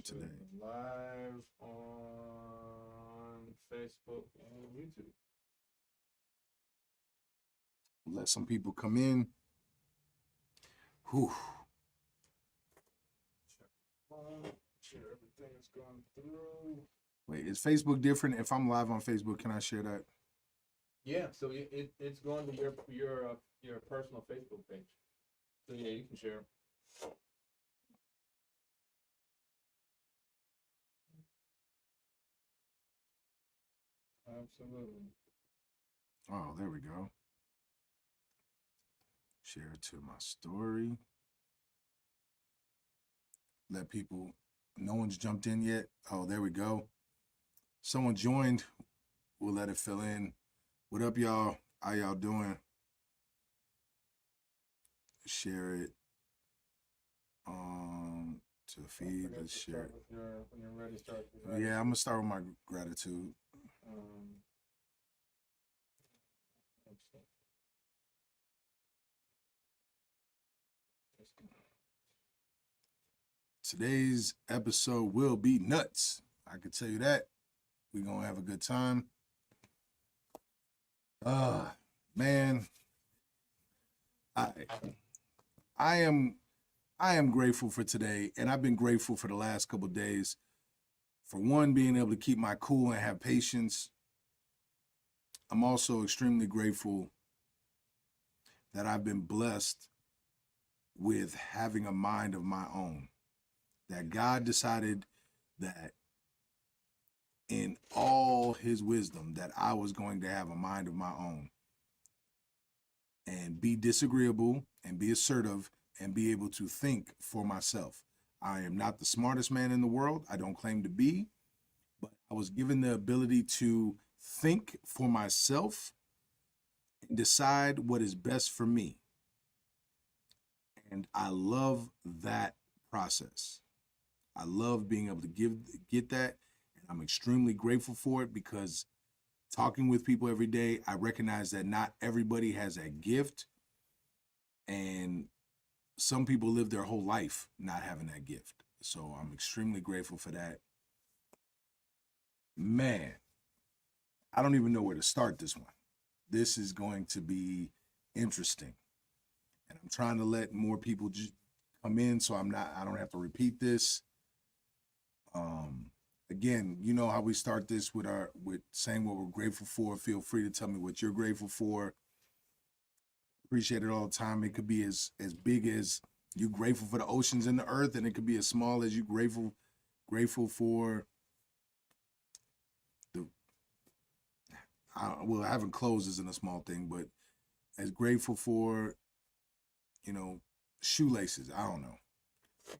today. Live on Facebook and YouTube. Let some people come in. Whew. Check my phone. Make sure everything's going through. Wait, is Facebook different? If I'm live on Facebook, can I share that? Yeah, so it's going to your personal Facebook page. So yeah, you can share. Absolutely. Oh, there we go. Share it to my story. Let people, no one's jumped in yet. Oh, there we go. Someone joined. We'll let it fill in. What up, y'all? How y'all doing? Share it to feed. Let's share it. When you're ready, start. Yeah, I'm gonna start with my gratitude. Today's episode will be nuts. I can tell you that. We're gonna have a good time. Man, I am grateful for today, and I've been grateful for the last couple of days. For one, being able to keep my cool and have patience. I'm also extremely grateful that I've been blessed with having a mind of my own. That God decided that in all his wisdom that I was going to have a mind of my own and be disagreeable and be assertive and be able to think for myself. I am not the smartest man in the world. I don't claim to be, but I was given the ability to think for myself and decide what is best for me. And I love that process. I love being able to get that. And I'm extremely grateful for it because talking with people every day, I recognize that not everybody has that gift. And some people live their whole life not having that gift. So I'm extremely grateful for that. Man, I don't even know where to start this one. This is going to be interesting. And I'm trying to let more people just come in so I don't have to repeat this. Again, you know how we start this with saying what we're grateful for. Feel free to tell me what you're grateful for. Appreciate it all the time. It could be as big as you grateful for the oceans and the earth, and it could be as small as you grateful for having clothes isn't a small thing, but as grateful for, shoelaces. I don't know.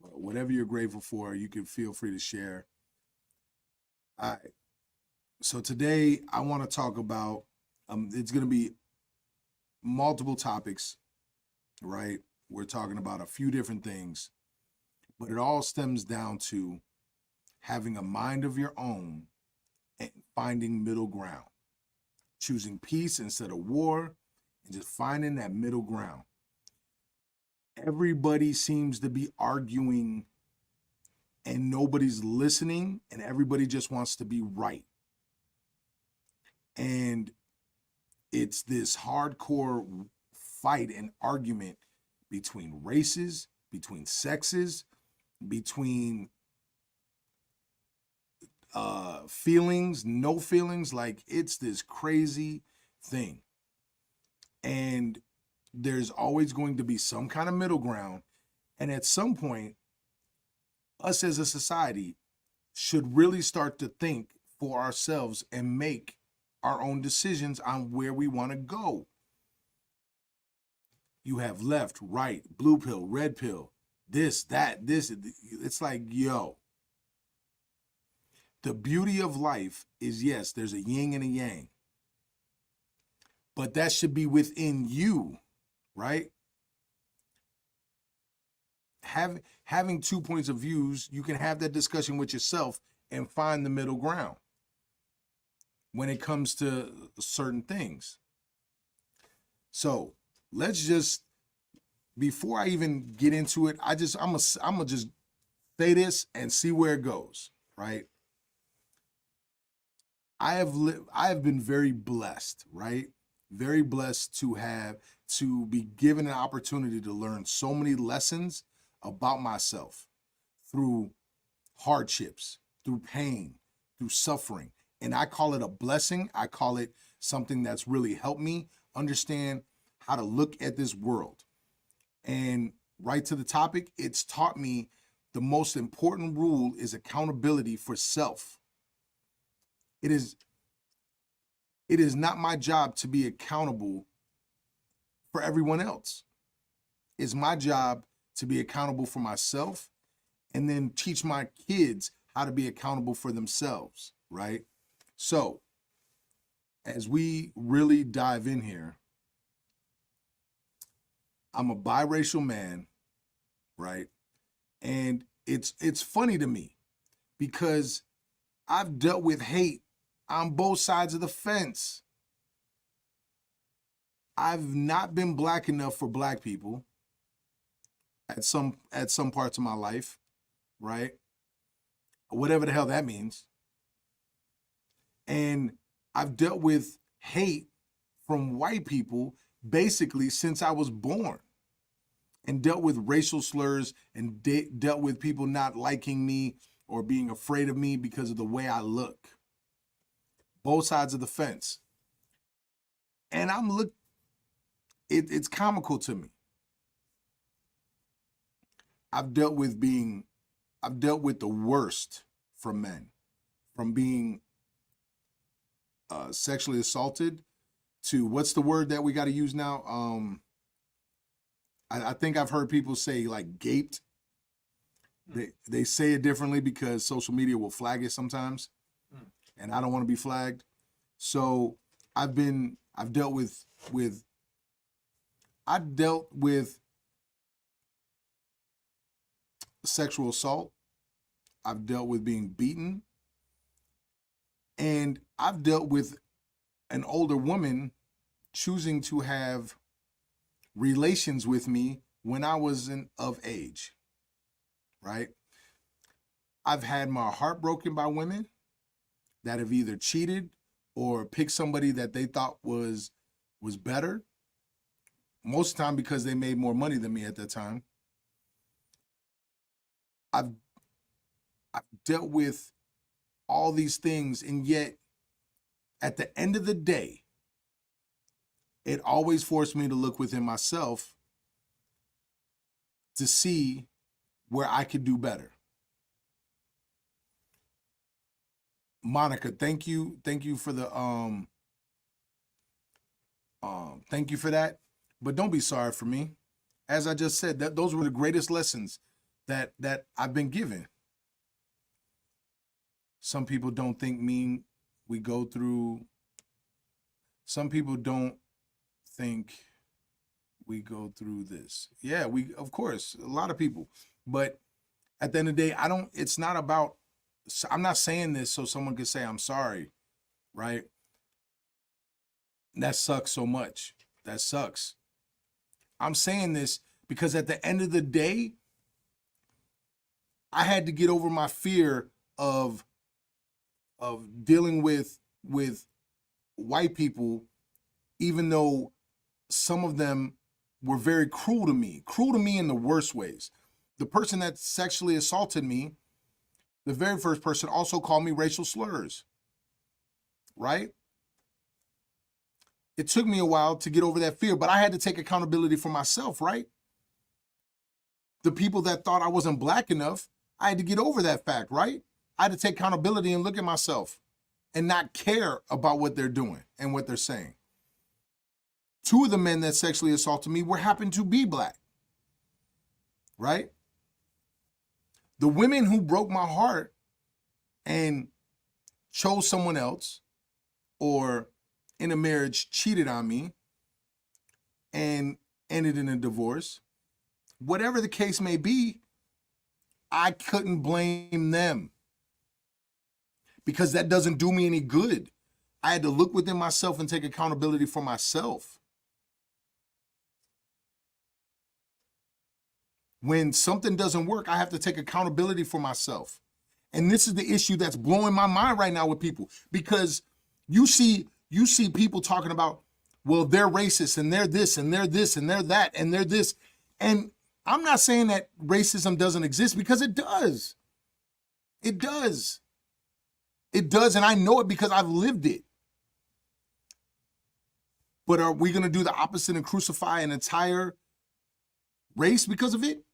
But whatever you're grateful for, you can feel free to share. All right. So today I want to talk about, it's going to be multiple topics, right? We're talking about a few different things, but it all stems down to having a mind of your own and finding middle ground, choosing peace instead of war, and just finding that middle ground. Everybody seems to be arguing and nobody's listening, and everybody just wants to be right. And it's this hardcore fight and argument between races, between sexes, between feelings, no feelings. Like, it's this crazy thing. And there's always going to be some kind of middle ground. And at some point, us as a society should really start to think for ourselves and make our own decisions on where we want to go. You have left, right, blue pill, red pill, this, that, this. It's like, yo. The beauty of life is, yes, there's a yin and a yang. But that should be within you, right? Having 2 points of views, you can have that discussion with yourself and find the middle ground when it comes to certain things. So let's just, before I even get into it, I'm gonna just say this and see where it goes, right? I have been very blessed, right? Very blessed to be given an opportunity to learn so many lessons about myself through hardships, through pain, through suffering. And I call it a blessing. I call it something that's really helped me understand how to look at this world. And right to the topic, it's taught me the most important rule is accountability for self. It is not my job to be accountable for everyone else. It's my job to be accountable for myself and then teach my kids how to be accountable for themselves, right? So, as we really dive in here, I'm a biracial man, right? And it's funny to me because I've dealt with hate on both sides of the fence. I've not been black enough for black people at some parts of my life, right? Whatever the hell that means. And I've dealt with hate from white people basically since I was born, and dealt with racial slurs and dealt with people not liking me or being afraid of me because of the way I look. Both sides of the fence. And it's comical to me. I've dealt with the worst from men, from being sexually assaulted to, what's the word that we got to use now? I think I've heard people say like gaped. They say it differently because social media will flag it sometimes, and I don't want to be flagged. So I've dealt with sexual assault. I've dealt with being beaten, and I've dealt with an older woman choosing to have relations with me when I wasn't of age, right? I've had my heart broken by women that have either cheated or picked somebody that they thought was better, most of the time because they made more money than me at that time. I've dealt with all these things, and yet at the end of the day, it always forced me to look within myself to see where I could do better. Monica, thank you for the thank you for that. But don't be sorry for me. As I just said, that those were the greatest lessons that I've been given. Some people don't think we go through. Some people don't think we go through this. Yeah, of course, a lot of people. But at the end of the day, it's not about, I'm not saying this so someone could say I'm sorry, right? That sucks so much. That sucks. I'm saying this because at the end of the day, I had to get over my fear of dealing with white people, even though some of them were very cruel to me in the worst ways. The person that sexually assaulted me, the very first person, also called me racial slurs, right? It took me a while to get over that fear, but I had to take accountability for myself, right? The people that thought I wasn't black enough, I had to get over that fact, right? I had to take accountability and look at myself and not care about what they're doing and what they're saying. 2 of the men that sexually assaulted me happened to be black, right? The women who broke my heart and chose someone else, or in a marriage cheated on me and ended in a divorce, whatever the case may be, I couldn't blame them because that doesn't do me any good. I had to look within myself and take accountability for myself. When something doesn't work, I have to take accountability for myself. And this is the issue that's blowing my mind right now with people, because you see people talking about, well, they're racist and they're this and they're this and they're that and they're this. And I'm not saying that racism doesn't exist, because it does. It does. It does, and I know it because I've lived it. But are we going to do the opposite and crucify an entire race because of it?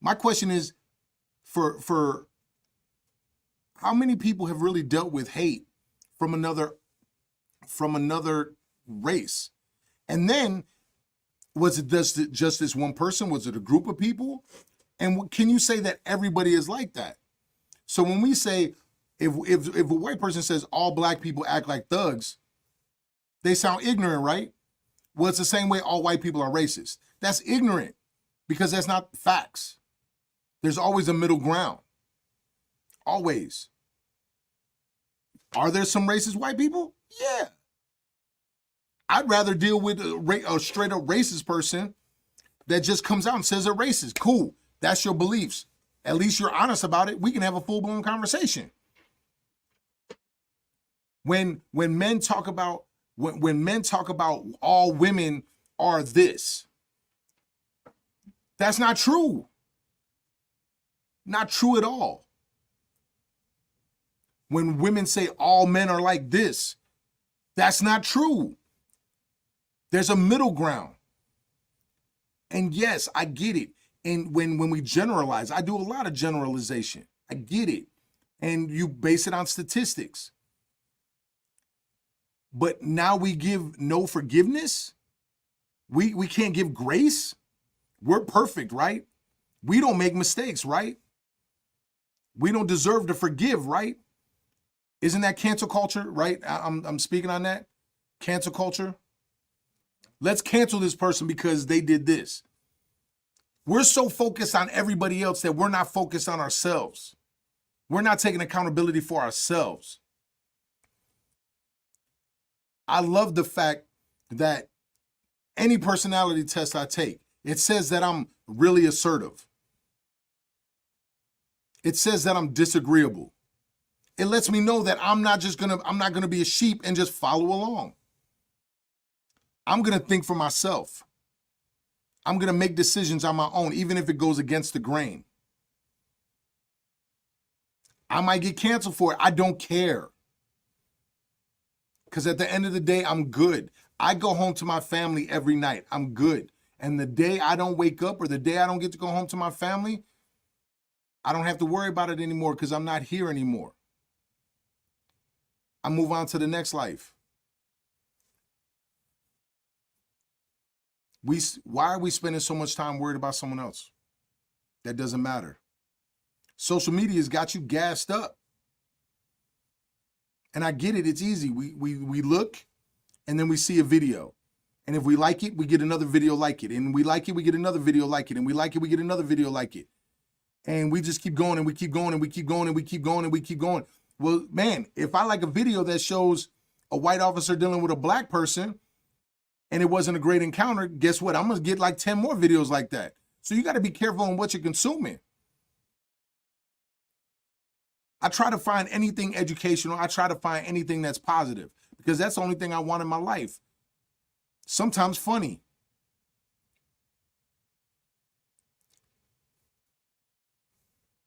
My question is, for how many people have really dealt with hate from another race? And then, was it just this one person? Was it a group of people? And can you say that everybody is like that? So when we say, if a white person says all black people act like thugs, they sound ignorant, right? Well, it's the same way all white people are racist. That's ignorant, because that's not facts. There's always a middle ground. Always. Are there some racist white people? Yeah. I'd rather deal with a straight up racist person that just comes out and says they're racist. Cool. That's your beliefs. At least you're honest about it. We can have a full-blown conversation. When men talk about all women are this, that's not true. Not true at all. When women say all men are like this, that's not true. There's a middle ground. And yes, I get it. And when we generalize, I do a lot of generalization. I get it. And you base it on statistics. But now we give no forgiveness? We can't give grace? We're perfect, right? We don't make mistakes, right? We don't deserve to forgive, right? Isn't that cancel culture, right? I'm speaking on that. Cancel culture. Let's cancel this person because they did this. We're so focused on everybody else that we're not focused on ourselves. We're not taking accountability for ourselves. I love the fact that any personality test I take, it says that I'm really assertive. It says that I'm disagreeable. It lets me know that I'm not gonna be a sheep and just follow along. I'm gonna think for myself. I'm gonna make decisions on my own, even if it goes against the grain. I might get canceled for it. I don't care. Because at the end of the day, I'm good. I go home to my family every night. I'm good. And the day I don't wake up, or the day I don't get to go home to my family, I don't have to worry about it anymore, because I'm not here anymore. I move on to the next life. Why are we spending so much time worried about someone else? That doesn't matter. Social media has got you gassed up. And I get it, it's easy. We look, and then we see a video. And if we like it, we get another video like it. And we like it, we get another video like it. And we like it, we get another video like it. And we just keep going, and we keep going, and we keep going, and we keep going, and we keep going. Well, man, if I like a video that shows a white officer dealing with a black person, and it wasn't a great encounter, guess what? I'm going to get like 10 more videos like that. So you got to be careful on what you're consuming. I try to find anything educational. I try to find anything that's positive, because that's the only thing I want in my life. Sometimes funny.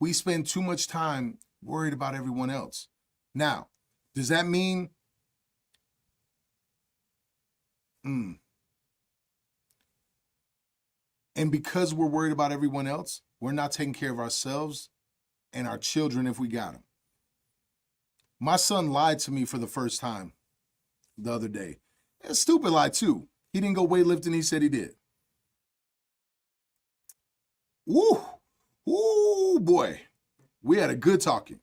We spend too much time worried about everyone else. Now, does that mean and because we're worried about everyone else, we're not taking care of ourselves and our children if we got them? My son lied to me for the first time the other day. A stupid lie too. He didn't go weightlifting. He said he did. Ooh, boy. We had a good talking.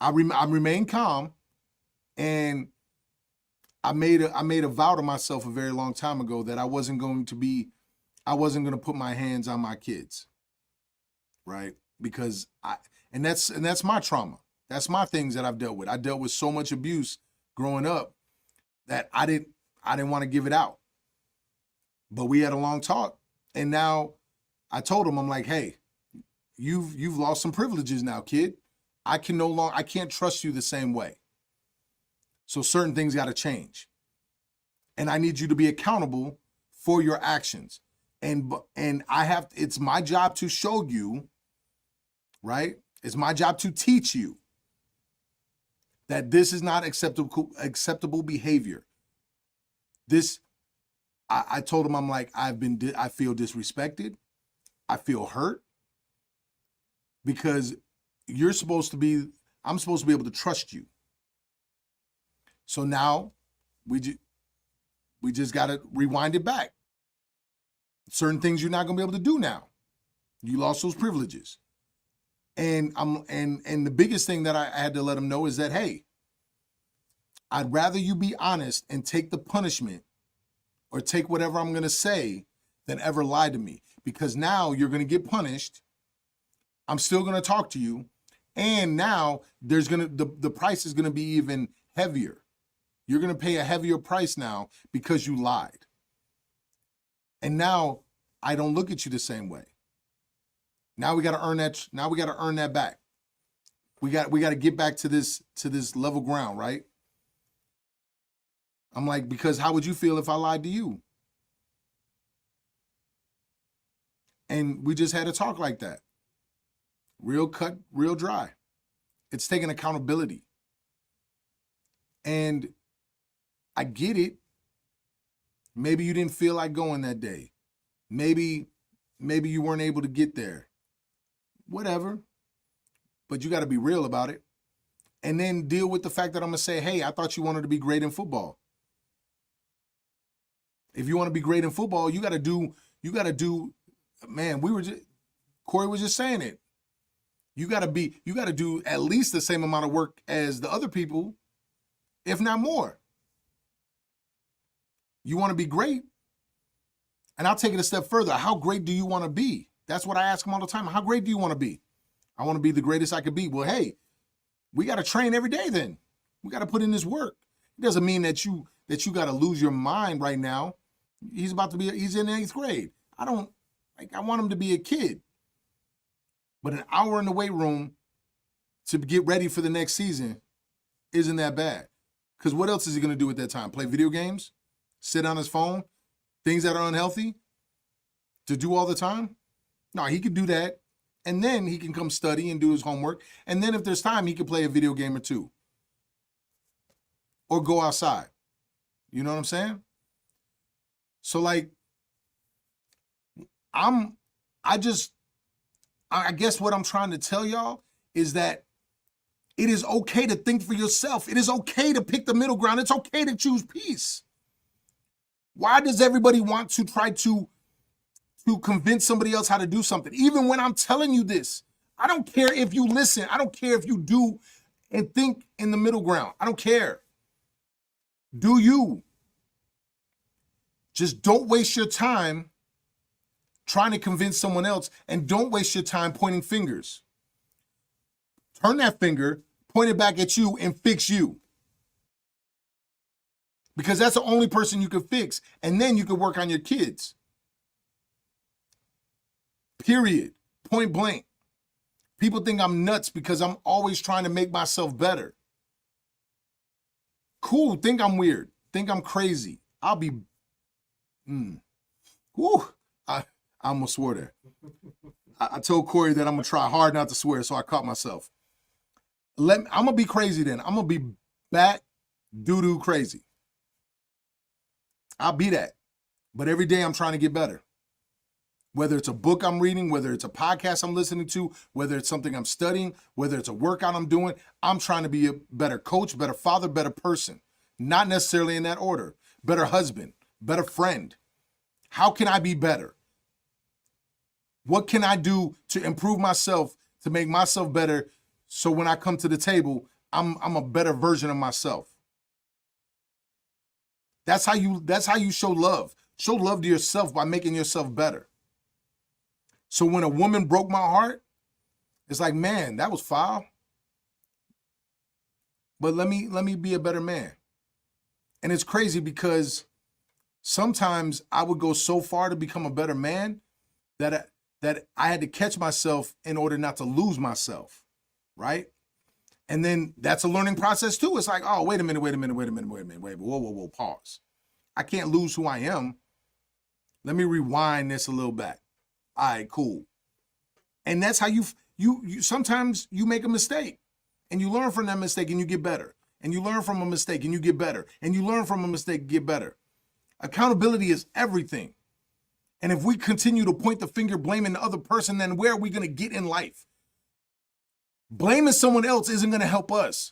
I remained calm, and I made a vow to myself a very long time ago that I wasn't going to put my hands on my kids. Right? Because that's my trauma. That's my things that I've dealt with. I dealt with so much abuse growing up that I didn't want to give it out. But we had a long talk, and now I told him, I'm like, hey, you've lost some privileges now, kid. I can't trust you the same way. So certain things got to change. And I need you to be accountable for your actions. And it's my job to show you, right? It's my job to teach you that this is not acceptable behavior. I told him, I'm like, I feel disrespected. I feel hurt because I'm supposed to be able to trust you. So now we just got to rewind it back. Certain things you're not going to be able to do now. You lost those privileges. And the biggest thing that I had to let him know is that, hey, I'd rather you be honest and take the punishment or take whatever I'm going to say than ever lie to me, because now you're going to get punished. I'm still going to talk to you. And now the price is going to be even heavier. You're going to pay a heavier price now because you lied. And now I don't look at you the same way. Now we got to earn that. Now we got to earn that back. We got to get back to this level ground, right? I'm like, because how would you feel if I lied to you? And we just had a talk like that. Real cut, real dry. It's taking accountability. And I get it. Maybe you didn't feel like going that day. Maybe you weren't able to get there. Whatever. But you got to be real about it. And then deal with the fact that I'm going to say, hey, I thought you wanted to be great in football. If you want to be great in football, you got to do, man, Corey was just saying it. You got to do at least the same amount of work as the other people, if not more. You want to be great? And I'll take it a step further. How great do you want to be? That's what I ask them all the time. How great do you want to be? I want to be the greatest I could be. Well, hey, we got to train every day then. We got to put in this work. It doesn't mean that you got to lose your mind right now. He's in 8th grade. I want him to be a kid. But an hour in the weight room to get ready for the next season isn't that bad. Because what else is he going to do at that time? Play video games? Sit on his phone? Things that are unhealthy? To do all the time? No, he could do that. And then he can come study and do his homework. And then if there's time, he can play a video game or two. Or go outside. You know what I'm saying? So like, I guess what I'm trying to tell y'all is that it is okay to think for yourself. It is okay to pick the middle ground. It's okay to choose peace. Why does everybody want to try to convince somebody else how to do something? Even when I'm telling you this, I don't care if you listen. I don't care if you do and think in the middle ground. I don't care. Do you? Just don't waste your time trying to convince someone else, and don't waste your time pointing fingers. Turn that finger, point it back at you, and fix you. Because that's the only person you can fix, and then you can work on your kids. Period. Point blank. People think I'm nuts because I'm always trying to make myself better. Cool. Think I'm weird. Think I'm crazy. I'll be... Whew. I almost swore there. I told Corey that I'm going to try hard not to swear, so I caught myself. I'm going to be crazy then. I'm going to be bat doo-doo crazy. I'll be that. But every day I'm trying to get better. Whether it's a book I'm reading, whether it's a podcast I'm listening to, whether it's something I'm studying, whether it's a workout I'm doing, I'm trying to be a better coach, better father, better person. Not necessarily in that order. Better husband, better friend. How can I be better? What can I do to improve myself, to make myself better, so when I come to the table, I'm a better version of myself? That's how you show love. Show love to yourself by making yourself better. So when a woman broke my heart, it's like, man, that was foul. But let me be a better man. And it's crazy because sometimes I would go so far to become a better man that I had to catch myself in order not to lose myself, right? And then that's a learning process too. It's like, oh, wait a minute, whoa, pause. I can't lose who I am. Let me rewind this a little back. All right, cool. And that's how you sometimes you make a mistake and you learn from that mistake and you get better. And you learn from a mistake and you get better. And you learn from a mistake and get better. Accountability is everything. And if we continue to point the finger blaming the other person, then where are we going to get in life? Blaming someone else isn't going to help us.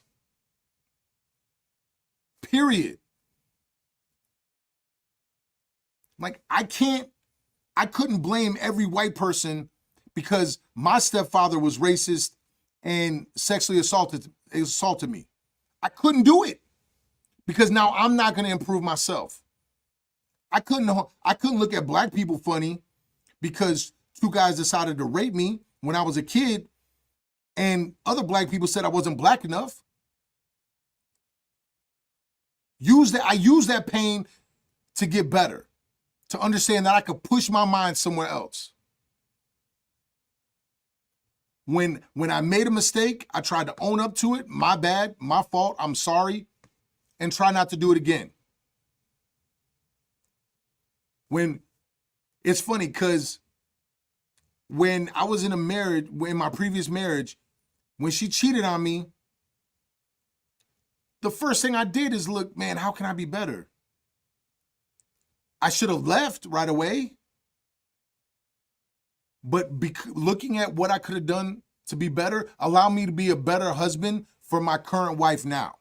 Period. Like, I couldn't blame every white person because my stepfather was racist and sexually assaulted me. I couldn't do it because now I'm not going to improve myself. I couldn't look at black people funny because two guys decided to rape me when I was a kid and other black people said I wasn't black enough. I used that pain to get better, to understand that I could push my mind somewhere else. When I made a mistake, I tried to own up to it. My bad, my fault, I'm sorry, and try not to do it again. When it's funny because when I was in my previous marriage, when she cheated on me, the first thing I did is look, man, how can I be better? I should have left right away. But looking at what I could have done to be better allowed me to be a better husband for my current wife now.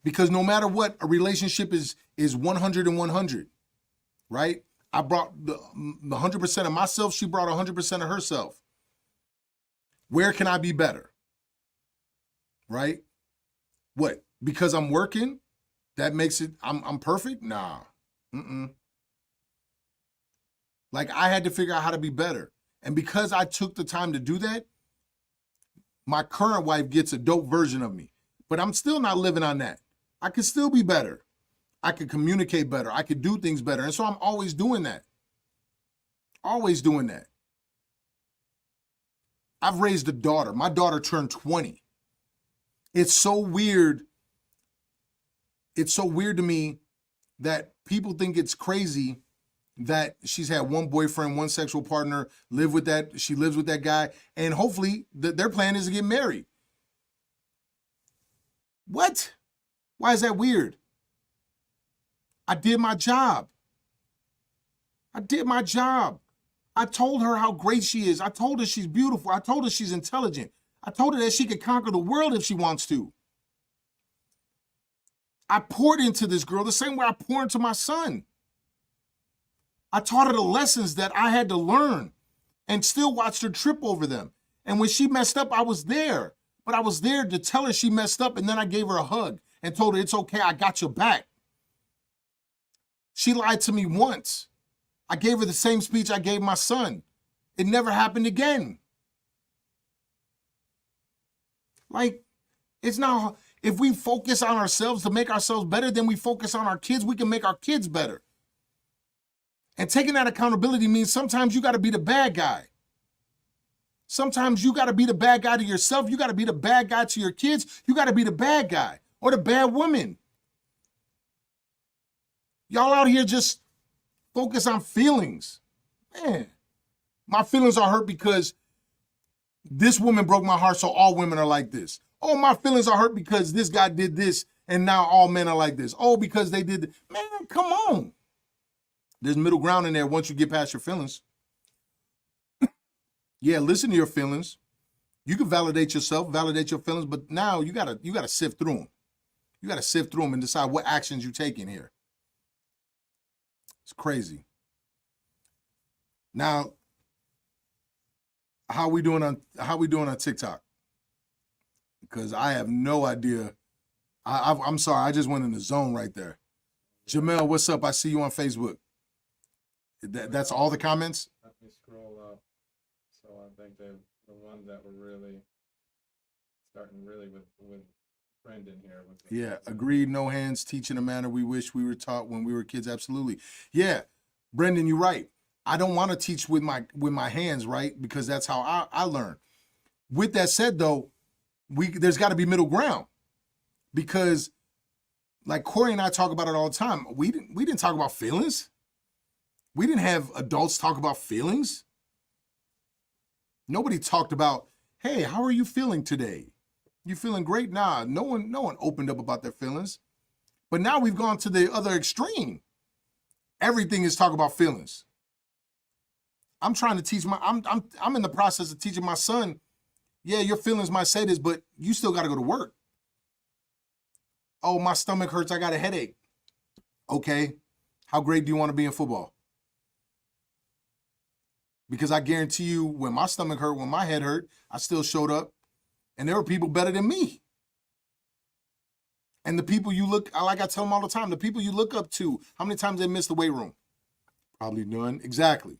Because no matter what, a relationship is 100 and 100, right? I brought the 100% of myself. She brought 100% of herself. Where can I be better? Right? What? Because I'm working? That makes it, I'm perfect? Nah. Like, I had to figure out how to be better. And because I took the time to do that, my current wife gets a dope version of me. But I'm still not living on that. I could still be better. I could communicate better. I could do things better. And so I'm always doing that. Always doing that. I've raised a daughter. My daughter turned 20. It's so weird. It's so weird to me that people think it's crazy that she's had one boyfriend, one sexual partner, she lives with that guy, and hopefully their plan is to get married. What? Why is that weird? I did my job. I told her how great she is. I told her she's beautiful. I told her she's intelligent. I told her that she could conquer the world if she wants to. I poured into this girl the same way I pour into my son. I taught her the lessons that I had to learn and still watched her trip over them. And when she messed up, I was there. But I was there to tell her she messed up, and then I gave her a hug and told her, it's okay, I got your back. She lied to me once. I gave her the same speech I gave my son. It never happened again. Like, it's not, if we focus on ourselves to make ourselves better, then we focus on our kids, we can make our kids better. And taking that accountability means sometimes you got to be the bad guy. Sometimes you got to be the bad guy to yourself. You got to be the bad guy to your kids. You got to be the bad guy or the bad woman. Y'all out here just focus on feelings. Man, my feelings are hurt because this woman broke my heart, so all women are like this. Oh, my feelings are hurt because this guy did this, and now all men are like this. Oh, because they did this. Man, come on. There's middle ground in there once you get past your feelings. Yeah, listen to your feelings. You can validate yourself, validate your feelings, but now you gotta sift through them. You gotta sift through them and decide what actions you take in here. It's crazy. Now, how we doing on TikTok? Because I have no idea. I'm sorry, I just went in the zone right there. Jamel, what's up? I see you on Facebook. That's all the comments? Let me scroll up. So I think the ones that were really starting really with Brendan here. Yeah, agreed. No hands, teaching a manner we wish we were taught when we were kids. Absolutely. Yeah, Brendan, you're right. I don't want to teach with my hands, right? Because that's how I learn. With that said, though, there's got to be middle ground, because like Corey and I talk about it all the time. We didn't talk about feelings. We didn't have adults talk about feelings. Nobody talked about, hey, how are you feeling today? You feeling great? Nah, no one opened up about their feelings. But now we've gone to the other extreme. Everything is talk about feelings. I'm trying to teach I'm in the process of teaching my son, yeah, your feelings might say this, but you still got to go to work. Oh, my stomach hurts. I got a headache. Okay. How great do you want to be in football? Because I guarantee you, when my stomach hurt, when my head hurt, I still showed up. And there were people better than me. And the people like I tell them all the time, the people you look up to, how many times they missed the weight room? Probably none. Exactly.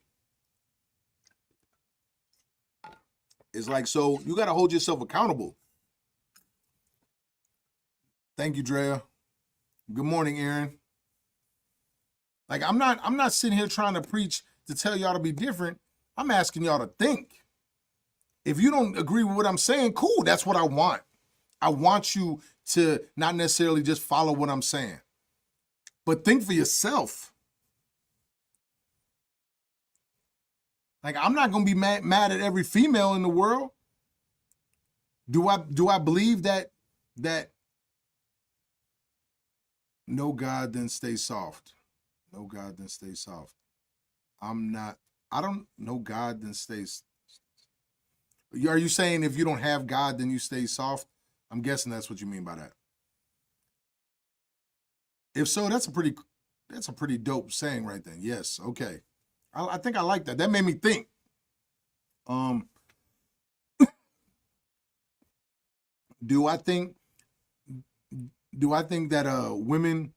It's like, so you got to hold yourself accountable. Thank you, Drea. Good morning, Aaron. Like, I'm not sitting here trying to preach to tell y'all to be different. I'm asking y'all to think. If you don't agree with what I'm saying, cool, that's what I want. I want you to not necessarily just follow what I'm saying, but think for yourself. Like, I'm not going to be mad at every female in the world. Do I believe that no God, then stay soft. No God, then stay soft. I don't know God, then stay. Are you saying if you don't have God, then you stay soft? I'm guessing that's what you mean by that. If so, that's a pretty dope saying right then. Yes. Okay. I think I like that. That made me think. Do I think that women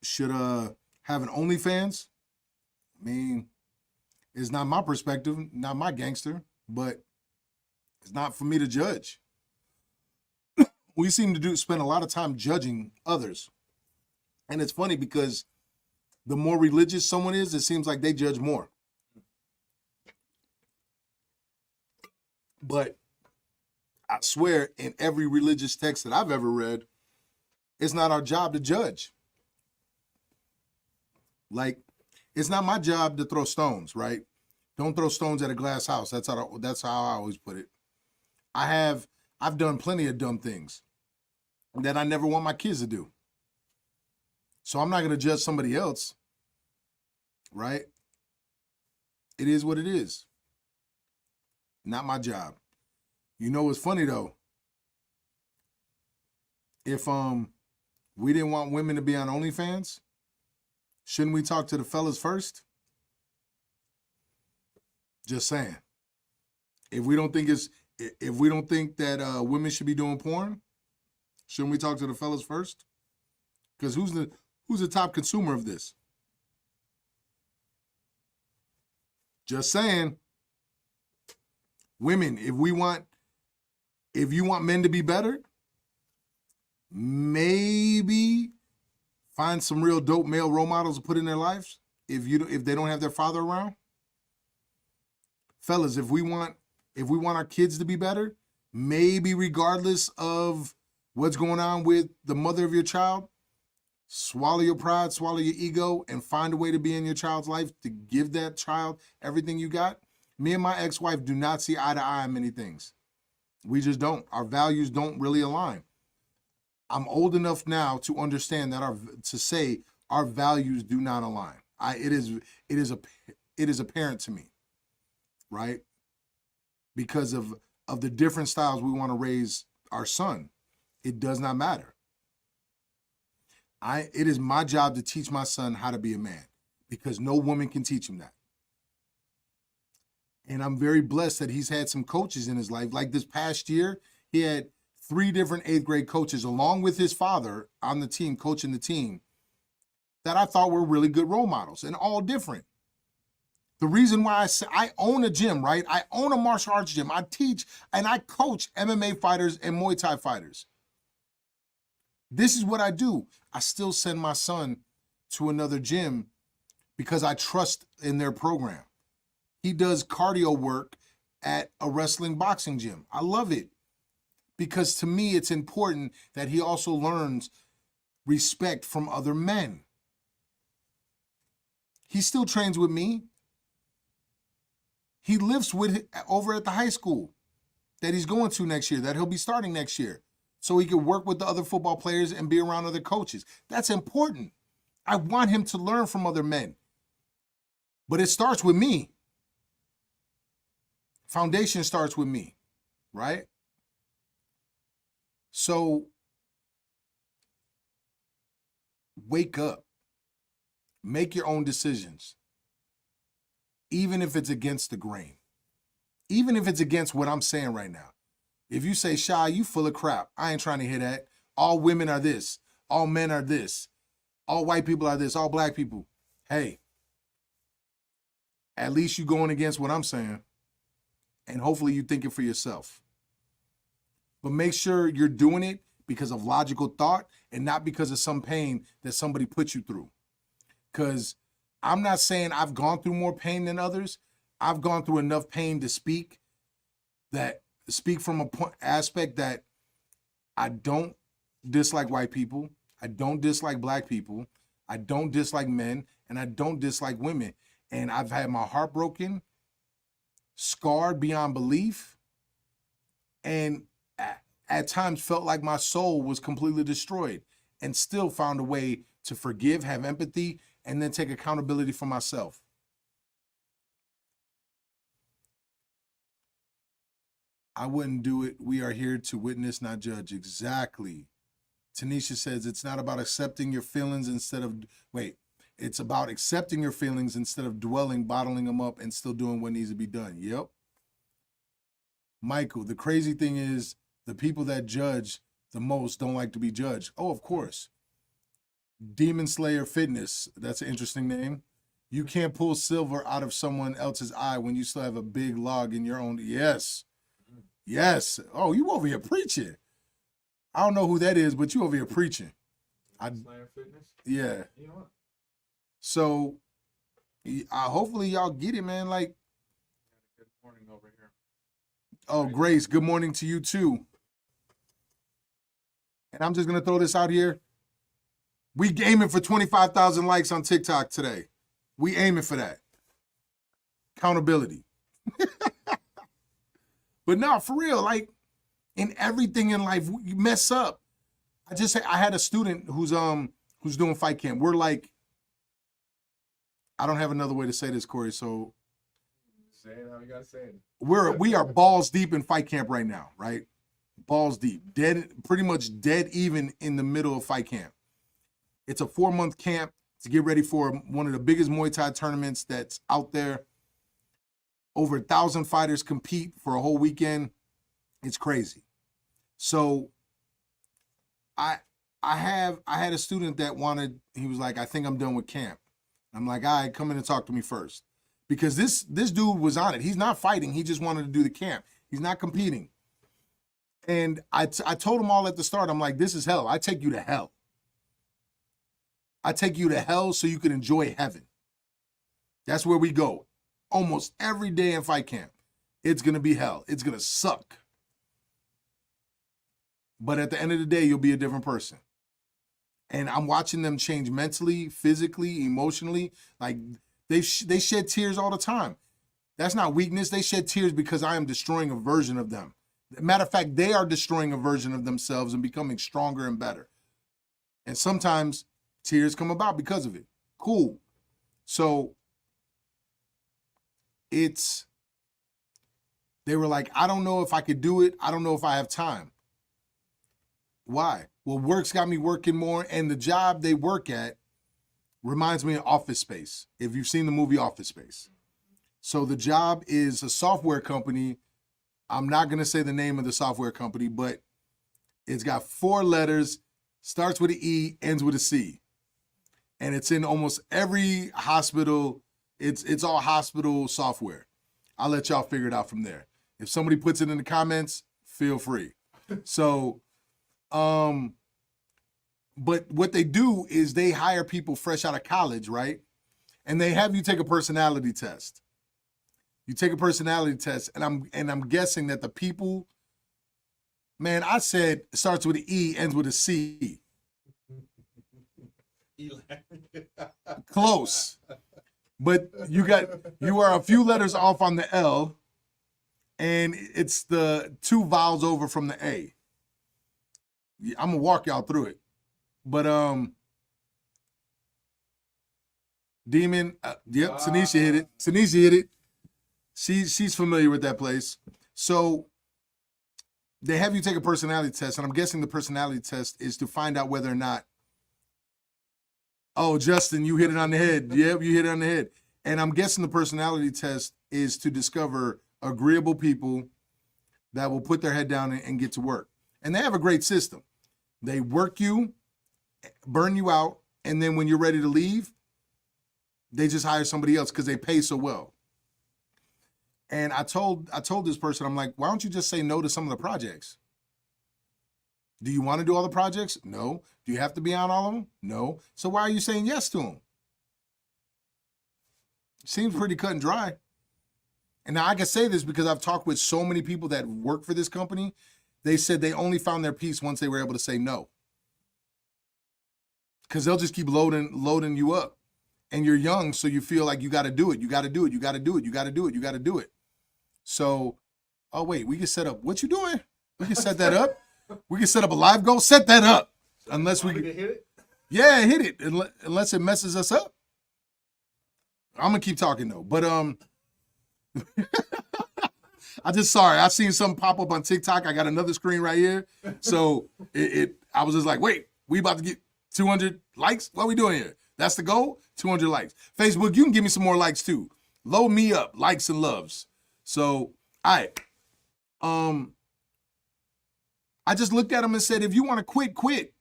should have an OnlyFans? I mean, it's not my perspective, not my gangster, but it's not for me to judge. We seem to spend a lot of time judging others. And it's funny because the more religious someone is, it seems like they judge more. But I swear, in every religious text that I've ever read, it's not our job to judge. Like, it's not my job to throw stones, right? Don't throw stones at a glass house. That's how I always put it. I've done plenty of dumb things that I never want my kids to do. So I'm not going to judge somebody else, right? It is what it is. Not my job. You know what's funny though? If we didn't want women to be on OnlyFans, shouldn't we talk to the fellas first? Just saying. If we don't think that women should be doing porn, shouldn't we talk to the fellas first? Because who's the top consumer of this? Just saying. Women, if you want men to be better, maybe find some real dope male role models to put in their lives. If they don't have their father around, fellas, if we want our kids to be better, maybe regardless of what's going on with the mother of your child, swallow your pride, swallow your ego, and find a way to be in your child's life to give that child everything you got. Me and my ex-wife do not see eye to eye on many things. We just don't. Our values don't really align. I'm old enough now to understand that our values do not align. It is apparent to me, right? Because of the different styles we want to raise our son. It does not matter. It is my job to teach my son how to be a man, because no woman can teach him that. And I'm very blessed that he's had some coaches in his life. Like this past year, he had 3 different 8th grade coaches along with his father on the team, coaching the team, that I thought were really good role models, and all different. The reason why I own a gym, right? I own a martial arts gym. I teach and I coach MMA fighters and Muay Thai fighters. This is what I do. I still send my son to another gym because I trust in their program. He does cardio work at a wrestling boxing gym. I love it because to me, it's important that he also learns respect from other men. He still trains with me. He lives with over at the high school that he's going to next year, that he'll be starting next year, so he can work with the other football players and be around other coaches. That's important. I want him to learn from other men. But it starts with me. Foundation starts with me, right? So wake up. Make your own decisions. Even if it's against the grain. Even if it's against what I'm saying right now. If you say, Shy, you full of crap. I ain't trying to hear that. All women are this. All men are this. All white people are this. All black people. Hey, at least you going against what I'm saying. And hopefully you thinking for yourself. But make sure you're doing it because of logical thought and not because of some pain that somebody put you through. Because I'm not saying I've gone through more pain than others. I've gone through enough pain to speak from a aspect that I don't dislike white people. I don't dislike black people. I don't dislike men, and I don't dislike women. And I've had my heart broken, scarred beyond belief, and at times felt like my soul was completely destroyed, and still found a way to forgive, have empathy, and then take accountability for myself. I wouldn't do it. We are here to witness, not judge. Exactly. Tanisha says it's not about accepting your feelings it's about accepting your feelings instead of bottling them up and still doing what needs to be done. Yep. Michael, the crazy thing is the people that judge the most don't like to be judged. Oh, of course. Demon Slayer Fitness, that's an interesting name. You can't pull silver out of someone else's eye when you still have a big log in your own. Yes. Yes. Oh, you over here preaching. I don't know who that is, but you over here preaching. Slayer Fitness? Yeah. You know what? So, hopefully y'all get it, man. Like, Good morning over here. oh, Grace, good morning to you too. And I'm just going to throw this out here. We aiming for 25,000 likes on TikTok today. We aiming for that. Accountability. But no, for real, like in everything in life, you mess up. I had a student who's doing fight camp. We're like, I don't have another way to say this, Corey. So Say it how you gotta say it. we are balls deep in fight camp right now, right? Balls deep, pretty much dead even in the middle of fight camp. It's a 4-month camp to get ready for one of the biggest Muay Thai tournaments that's out there. Over 1,000 fighters compete for a whole weekend. It's crazy. So I had a student that he was like, I think I'm done with camp. I'm like, all right, come in and talk to me first. Because this dude was on it. He's not fighting. He just wanted to do the camp. He's not competing. And I told him all at the start, I'm like, this is hell. I take you to hell. I take you to hell so you can enjoy heaven. That's where we go. Almost every day in fight camp. It's going to be hell. It's going to suck. But at the end of the day, you'll be a different person. And I'm watching them change mentally, physically, emotionally. Like they shed tears all the time. That's not weakness. They shed tears because I am destroying a version of them. Matter of fact, they are destroying a version of themselves and becoming stronger and better. And sometimes tears come about because of it. Cool. So they were like, I don't know if I could do it. I don't know if I have time. Why? Well, work's got me working more, and the job they work at reminds me of Office Space, if you've seen the movie Office Space. So the job is a software company. I'm not going to say the name of the software company, but it's got 4 letters, starts with an E, ends with a C. And it's in almost every hospital. It's all hospital software. I'll let y'all figure it out from there. If somebody puts it in the comments, feel free. So, But what they do is they hire people fresh out of college, right? And they have you take a personality test. You take a personality test, and I'm guessing that the people, man, I said it starts with an E, ends with a C. Close. But you are a few letters off on the L, and it's the 2 vowels over from the A. I'm gonna walk y'all through it. But Demon, yep, Tanisha hit it. Tanisha hit it. She's familiar with that place. So they have you take a personality test, and I'm guessing the personality test is to find out whether or not, oh, Justin, you hit it on the head. Yep, you hit it on the head. And I'm guessing the personality test is to discover agreeable people that will put their head down and get to work. And they have a great system. They work you, burn you out, and then when you're ready to leave, they just hire somebody else because they pay so well. And I told this person, I'm like, why don't you just say no to some of the projects? Do you want to do all the projects? No. Do you have to be on all of them? No. So why are you saying yes to them? Seems pretty cut and dry. And now I can say this because I've talked with so many people that work for this company. They said they only found their peace once they were able to say no. Because they'll just keep loading you up. And you're young, so you feel like you got to do it. You got to do it. You got to do it. You got to do it. You got to do it. So, oh, wait, we can set up. What you doing? We can set that up. We can set up a live goal. Set that up. Unless we can hit it? Yeah, hit it. Unless it messes us up. I'm going to keep talking, though. But, I seen something pop up on TikTok. I got another screen right here. So, I was just like, wait, we about to get 200 likes? What are we doing here? That's the goal? 200 likes. Facebook, you can give me some more likes, too. Load me up, likes and loves. So, all right. I just looked at him and said, if you want to quit, quit.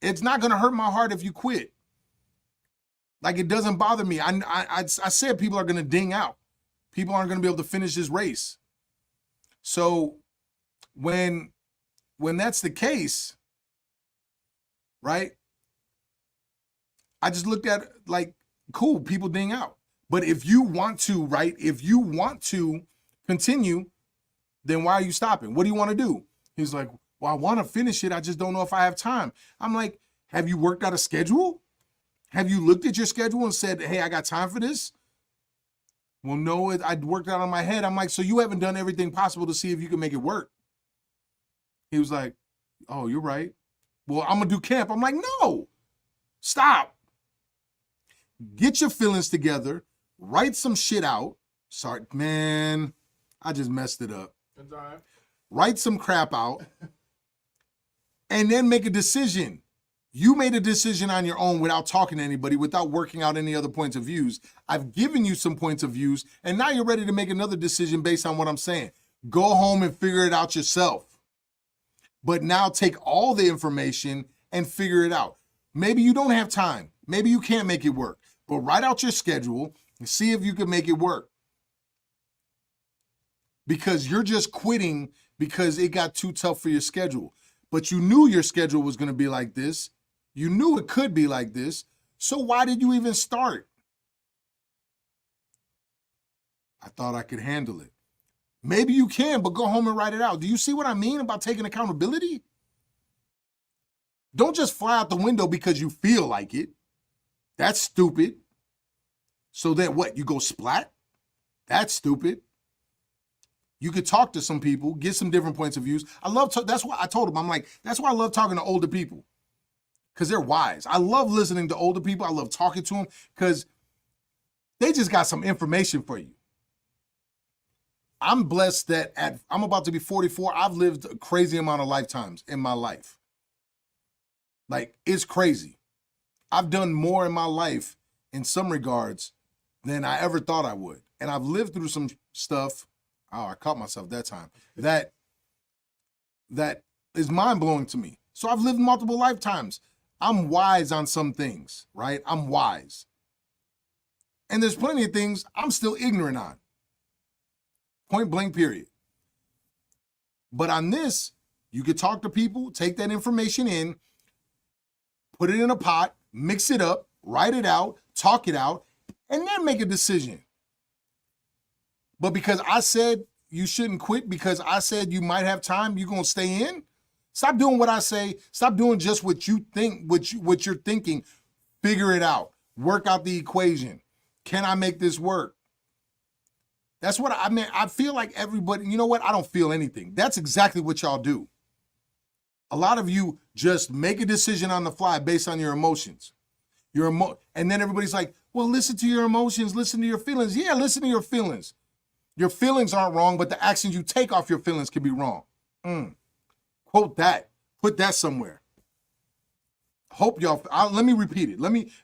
It's not going to hurt my heart if you quit. Like, it doesn't bother me. I said people are going to ding out. People aren't going to be able to finish this race. So when that's the case, right, I just looked at it like, cool, people ding out. But if you want to, right, if you want to continue, then why are you stopping? What do you want to do? He's like, well, I want to finish it. I just don't know if I have time. I'm like, have you worked out a schedule? Have you looked at your schedule and said, hey, I got time for this? Well, no, I worked out on my head. I'm like, so you haven't done everything possible to see if you can make it work. He was like, oh, you're right. Well, I'm going to do camp. I'm like, no, stop. Get your feelings together. Write some shit out. Sorry, man, I just messed it up. That's all right. Write some crap out and then make a decision. You made a decision on your own without talking to anybody, without working out any other points of views. I've given you some points of views, and now you're ready to make another decision based on what I'm saying. Go home and figure it out yourself. But now take all the information and figure it out. Maybe you don't have time. Maybe you can't make it work. But write out your schedule and see if you can make it work. Because you're just quitting because it got too tough for your schedule. But you knew your schedule was going to be like this. You knew it could be like this. So why did you even start? I thought I could handle it. Maybe you can, but go home and write it out. Do you see what I mean about taking accountability? Don't just fly out the window because you feel like it. That's stupid. So then what? You go splat? That's stupid. You could talk to some people, get some different points of views. That's why I told him, I'm like, that's why I love talking to older people. Because they're wise. I love listening to older people. I love talking to them because they just got some information for you. I'm blessed that I'm about to be 44. I've lived a crazy amount of lifetimes in my life. Like, it's crazy. I've done more in my life in some regards than I ever thought I would. And I've lived through some stuff. Oh, I caught myself that time. That is mind-blowing to me. So I've lived multiple lifetimes. I'm wise on some things, right? I'm wise. And there's plenty of things I'm still ignorant on. Point blank, period. But on this, you could talk to people, take that information in, put it in a pot, mix it up, write it out, talk it out, and then make a decision. But because I said you shouldn't quit, because I said you might have time, you're going to stay in? Stop doing what I say. Stop doing just what you think, what you're thinking. Figure it out. Work out the equation. Can I make this work? That's what I mean. I feel like everybody, you know what? I don't feel anything. That's exactly what y'all do. A lot of you just make a decision on the fly based on your emotions. And then everybody's like, well, listen to your emotions, listen to your feelings. Yeah, listen to your feelings. Your feelings aren't wrong, but the actions you take off your feelings can be wrong. Quote that. Put that somewhere. Hope y'all, let me repeat it.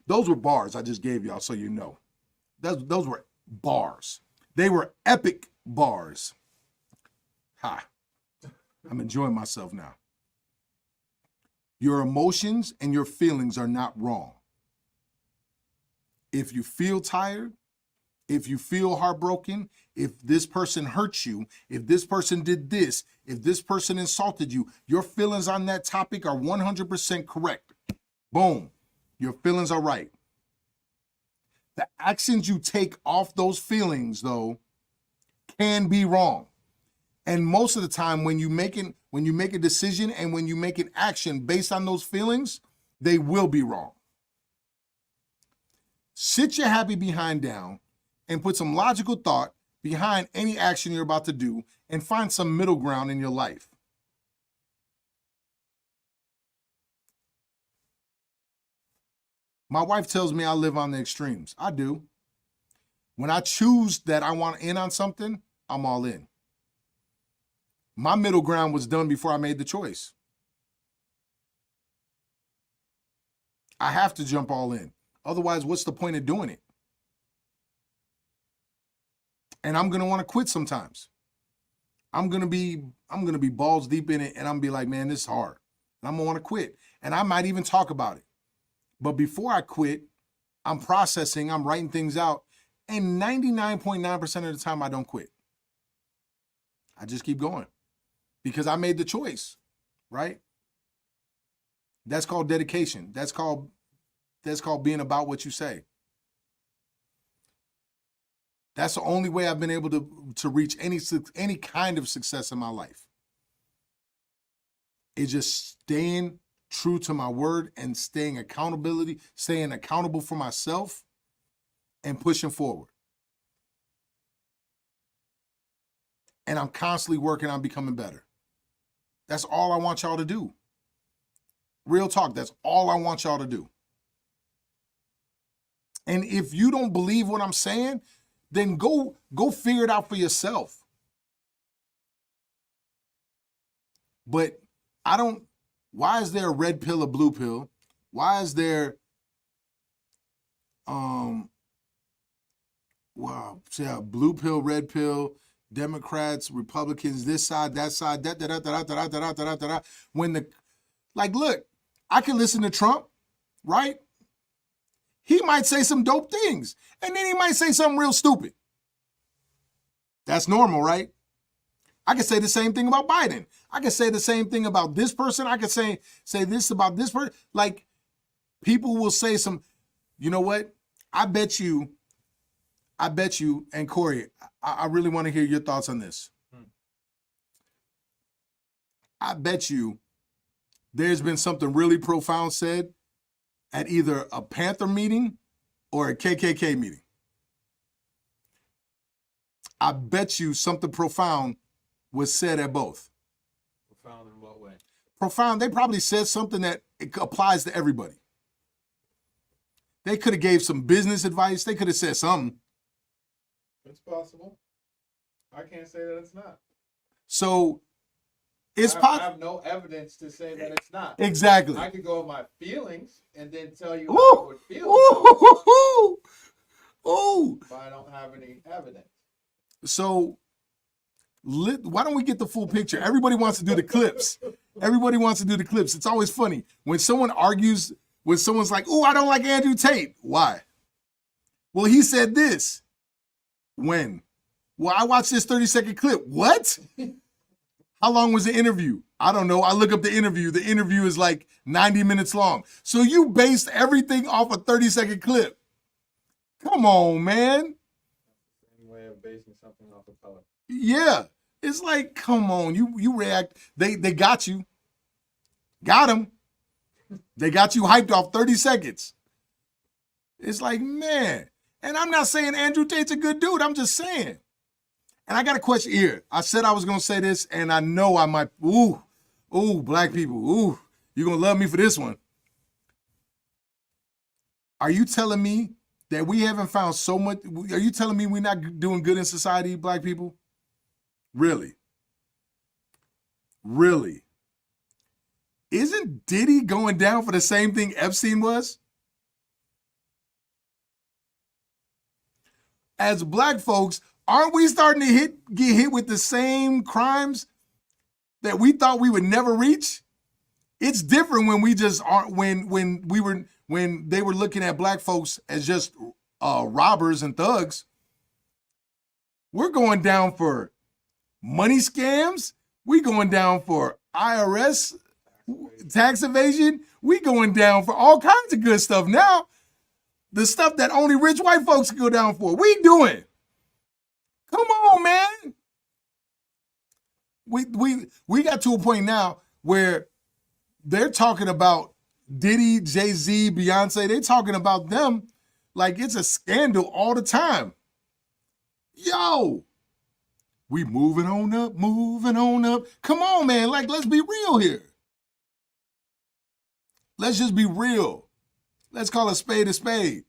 Those were bars I just gave y'all so you know. Those were bars. They were epic bars. Ha. I'm enjoying myself now. Your emotions and your feelings are not wrong. If you feel tired, if you feel heartbroken, if this person hurt you, if this person did this, if this person insulted you, your feelings on that topic are 100% correct. Boom. Your feelings are right. The actions you take off those feelings, though, can be wrong. And most of the time, when you make a decision and when you make an action based on those feelings, they will be wrong. Sit your happy behind down and put some logical thought behind any action you're about to do and find some middle ground in your life. My wife tells me I live on the extremes. I do. When I choose that I want in on something, I'm all in. My middle ground was done before I made the choice. I have to jump all in. Otherwise, what's the point of doing it? And I'm going to want to quit sometimes. I'm going to be balls deep in it, and I'm going to be like, man, this is hard. And I'm going to want to quit. And I might even talk about it. But before I quit, I'm processing, I'm writing things out, and 99.9% of the time I don't quit. I just keep going because I made the choice, right? That's called dedication. That's called being about what you say. That's the only way I've been able to reach any kind of success in my life. It's just staying true to my word and staying accountable for myself and pushing forward. And I'm constantly working on becoming better. That's all I want y'all to do. Real talk, that's all I want y'all to do. And if you don't believe what I'm saying, then go figure it out for yourself. But why is there a red pill, a blue pill? Why is there blue pill, red pill, Democrats, Republicans, this side, that side, when look, I can listen to Trump, right? He might say some dope things, and then he might say something real stupid. That's normal, right? I can say the same thing about Biden. I can say the same thing about this person. I can say this about this person. Like, people will say some, you know what? I bet you, and Corey, I really want to hear your thoughts on this. I bet you there's been something really profound said at either a Panther meeting or a KKK meeting. I bet you something profound was said at both. Profound in what way? Profound, they probably said something that it applies to everybody. They could have gave some business advice. They could have said something. It's possible. I can't say that it's not. So it's I possible. have no evidence to say that it's not. Exactly. I could go with my feelings and then tell you Ooh. how I would feel. Ooh. But I don't have any evidence. So why don't we get the full picture? Everybody wants to do the clips. Everybody wants to do the clips. It's always funny. When someone argues, when someone's like, oh, I don't like Andrew Tate. Why? Well, he said this. When? Well, I watched this 30-second clip. What? How long was the interview? I don't know. I look up the interview. The interview is like 90 minutes long. So you based everything off a 30-second clip. Come on, man. Same way of basing something off of color. Yeah. It's like, come on. You react. They got you. Got him. They got you hyped off 30 seconds. It's like, man. And I'm not saying Andrew Tate's a good dude. I'm just saying. And I got a question here. I said I was going to say this, and I know I might. Ooh, black people. Ooh, you're going to love me for this one. Are you telling me that we haven't found so much? Are you telling me we're not doing good in society, black people? Really? Really? Isn't Diddy going down for the same thing Epstein was? As black folks, aren't we starting to get hit with the same crimes that we thought we would never reach? It's different when we just aren't when they were looking at black folks as just robbers and thugs. We're going down for money scams. We going down for IRS tax evasion. We going down for all kinds of good stuff now. The stuff that only rich white folks can go down for. We doing. Come on, man. We got to a point now where they're talking about Diddy, Jay-Z, Beyonce. They're talking about them like it's a scandal all the time. Yo, we moving on up, moving on up. Come on, man. Like, let's be real here. Let's just be real. Let's call a spade a spade.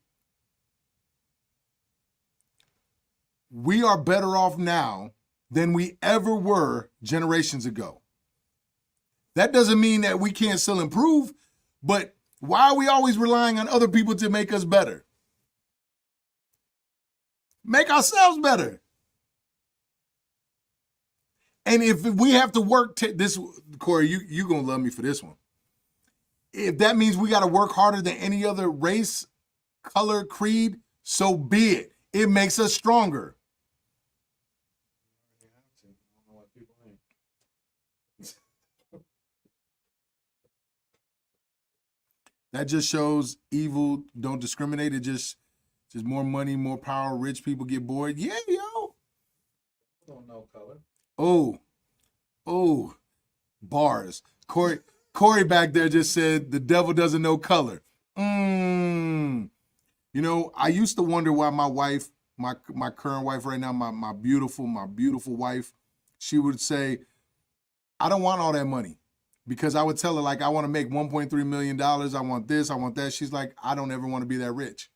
We are better off now than we ever were generations ago. That doesn't mean that we can't still improve, but why are we always relying on other people to make us better? Make ourselves better. And if we have to work this, Corey, you gonna love me for this one. If that means we got to work harder than any other race, color, creed, so be it. It makes us stronger. That just shows evil don't discriminate. It just more money, more power. Rich people get bored. Yeah, yo. Don't know color. Oh, bars. Corey back there just said the devil doesn't know color. You know, I used to wonder why my wife, my current wife right now, my beautiful wife, she would say, I don't want all that money. Because I would tell her, like, I want to make $1.3 million. I want this, I want that. She's like, I don't ever want to be that rich.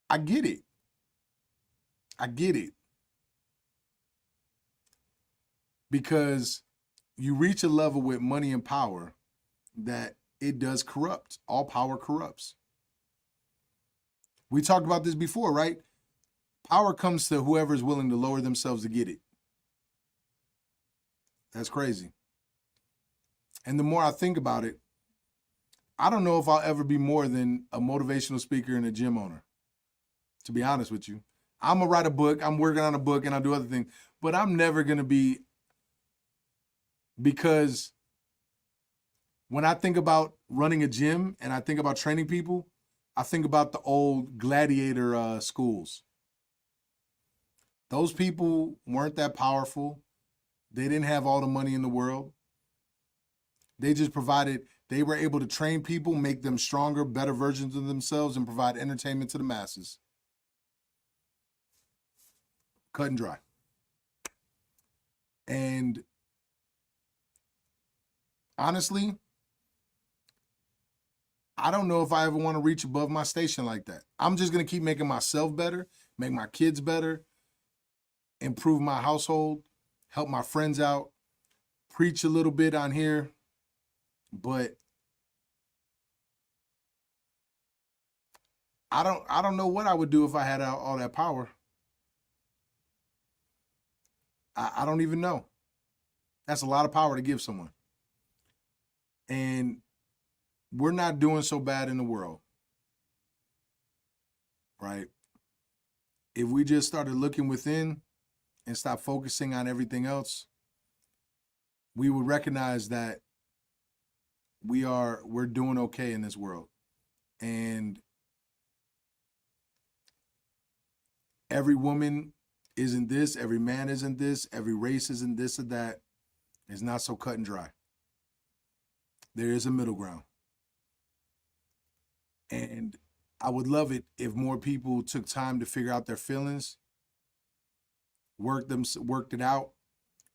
I get it. Because you reach a level with money and power that it does corrupt. All power corrupts. We talked about this before, right? Power comes to whoever is willing to lower themselves to get it. That's crazy. And the more I think about it, I don't know if I'll ever be more than a motivational speaker and a gym owner, to be honest with you. I'm going to write a book. I'm working on a book and I'll do other things. But I'm never going to be, because when I think about running a gym and I think about training people, I think about the old gladiator schools. Those people weren't that powerful. They didn't have all the money in the world. They just they were able to train people, make them stronger, better versions of themselves, and provide entertainment to the masses. Cut and dry. And honestly, I don't know if I ever want to reach above my station like that. I'm just going to keep making myself better, make my kids better, improve my household, help my friends out, preach a little bit on here. But I don't know what I would do if I had all that power. I don't even know. That's a lot of power to give someone. And we're not doing so bad in the world, right? If we just started looking within and stop focusing on everything else, we would recognize that we're doing okay in this world. And every woman isn't this, every man isn't this, every race isn't this or that. It's not so cut and dry. There is a middle ground. And I would love it if more people took time to figure out their feelings, worked it out,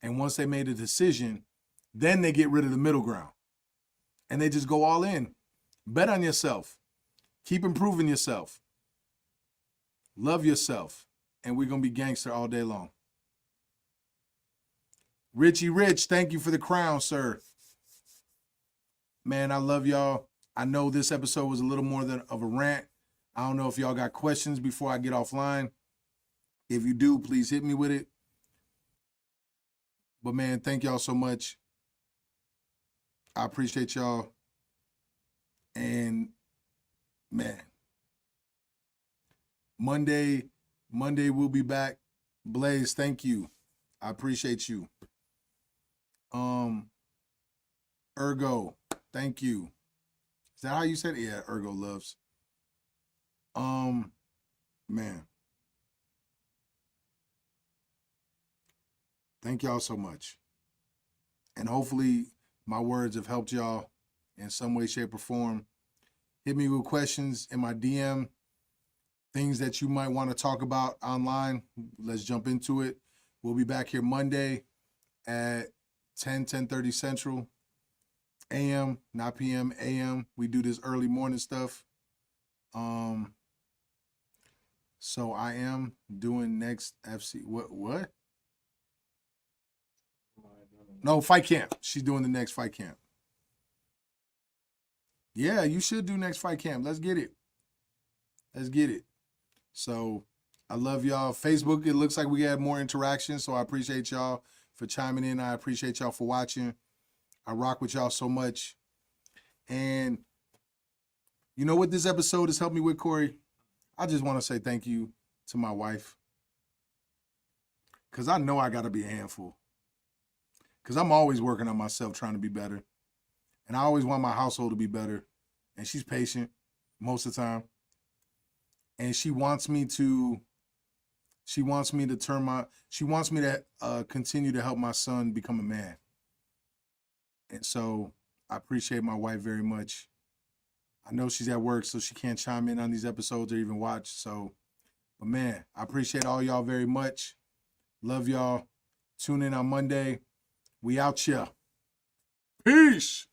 and once they made a decision, then they get rid of the middle ground. And they just go all in. Bet on yourself. Keep improving yourself. Love yourself. And we're going to be gangster all day long. Richie Rich, thank you for the crown, sir. Man, I love y'all. I know this episode was a little more than of a rant. I don't know if y'all got questions before I get offline. If you do, please hit me with it. But man, thank y'all so much. I appreciate y'all. And man, Monday we'll be back. Blaze, thank you. I appreciate you. Ergo, thank you. Is that how you said it? Yeah, Ergo loves. Man. Thank y'all so much. And hopefully my words have helped y'all in some way, shape, or form. Hit me with questions in my DM, things that you might want to talk about online. Let's jump into it. We'll be back here Monday at 10:30 Central AM, not PM, AM. We do this early morning stuff. So I am doing next FC. What? No, fight camp. She's doing the next fight camp. Yeah, you should do next fight camp. Let's get it. Let's get it. So I love y'all. Facebook, it looks like we had more interaction, so I appreciate y'all for chiming in. I appreciate y'all for watching. I rock with y'all so much. And you know what this episode has helped me with, Corey? I just want to say thank you to my wife. Because I know I got to be a handful. Because I'm always working on myself, trying to be better. And I always want my household to be better. And she's patient most of the time. And she wants me to continue to help my son become a man. And so I appreciate my wife very much. I know she's at work, so she can't chime in on these episodes or even watch. So, but man, I appreciate all y'all very much. Love y'all. Tune in on Monday. We out here. Peace.